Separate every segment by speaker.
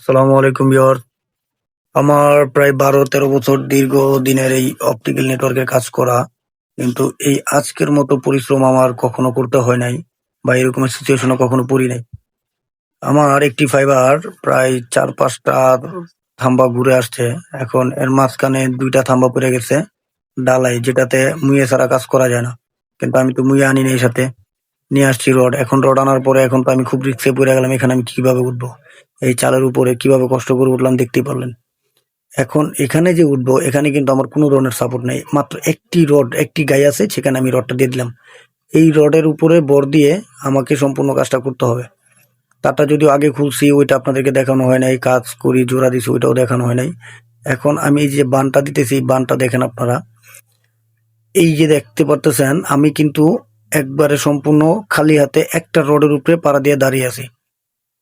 Speaker 1: আসসালামু আলাইকুম ভিউয়ার। আমার প্রায় 12-13 বছর দীর্ঘ দিনের এই অপটিক্যাল নেটওয়ার্কের কাজ করা, কিন্তু এই আজকের মতো পরিশ্রম আমার কখনো করতে হয় নাই বা এরকমের সিচুয়েশনে কখনো পড়ি নাই। আমার একটি ফাইবার প্রায় 4-5টা থাম্বা ঘুরে আসছে। এখন এর মাঝখানে 2টা থাম্বা পড়ে গেছে ডালাই, যেটাতে মুইয়ে ছাড়া কাজ করা যায় না। কিন্তু আমি তো মুইয়ে আনি নাই সাথে, নিয়ে আসছি রড। এখন রড আনার পরে এখন তো আমি খুব রিস্কে পড়ে গেলাম, এখানে আমি কিভাবে উঠবো? এই চালের উপরে কিভাবে কষ্ট করে উঠলাম দেখতেই পারলেন। এখন এখানে যে উঠবো, এখানে কিন্তু আমার কোনো ধরনের সাপোর্ট নেই, মাত্র একটি রড, একটি গাই আছে, সেখানে আমি রডটা দিয়ে দিলাম। এই রডের উপরে বর দিয়ে আমাকে সম্পূর্ণ কাজটা করতে হবে। তারটা যদিও আগে খুলছি, ওইটা আপনাদেরকে দেখানো হয় নাই, কাজ করি জোড়া দিছি ওইটাও দেখানো হয় নাই। এখন আমি এই যে বানটা দিতেছি, এই বানটা দেখেন আপনারা, এই যে দেখতে পারতেছেন, আমি কিন্তু একবারে সম্পূর্ণ খালি হাতে একটা রডের উপরে পাড়া দিয়ে দাঁড়িয়ে আছি।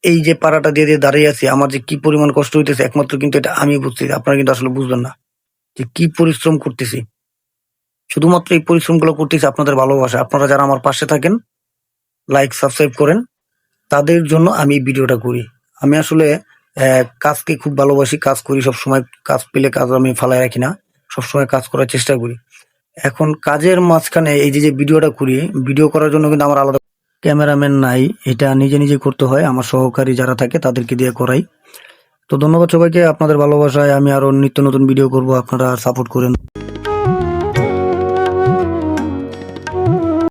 Speaker 1: এই যে পাড়াটা দিয়ে দিয়ে দাঁড়িয়ে আছি, আমার যে কি পরিমাণ কষ্ট হইতেছে একমাত্র কিন্তু এটা আমি বুঝতেছি, আপনারা কিন্তু আসলে বুঝবেন না যে কি পরিশ্রম করতেছি। শুধুমাত্র এই পরিশ্রমগুলো করতেছি আপনাদের ভালোবাসা, আপনারা যারা আমার পাশে থাকেন, লাইক সাবস্ক্রাইব করেন, তাদের জন্য আমি এই ভিডিওটা করি। আমি আসলে কাজকে খুব ভালোবাসি, কাজ করি সবসময়। কাজ পেলে কাজ আমি ফালায় রাখি না, সবসময় কাজ করার চেষ্টা করি। এখন কাজের মাঝখানে এই যে যে ভিডিওটা করি, ভিডিও করার জন্য কিন্তু আমার আলাদা ক্যামেরাম্যান নাই, এটা নিজে নিজে করতে হয়। আমার সহকারী যারা থাকে তাদেরকে দিয়ে করাই। তো ধন্যবাদ সবাইকে, আপনাদের ভালোবাসায় আমি আরো নিত্য নতুন ভিডিও করব, আপনারা সাপোর্ট করেন।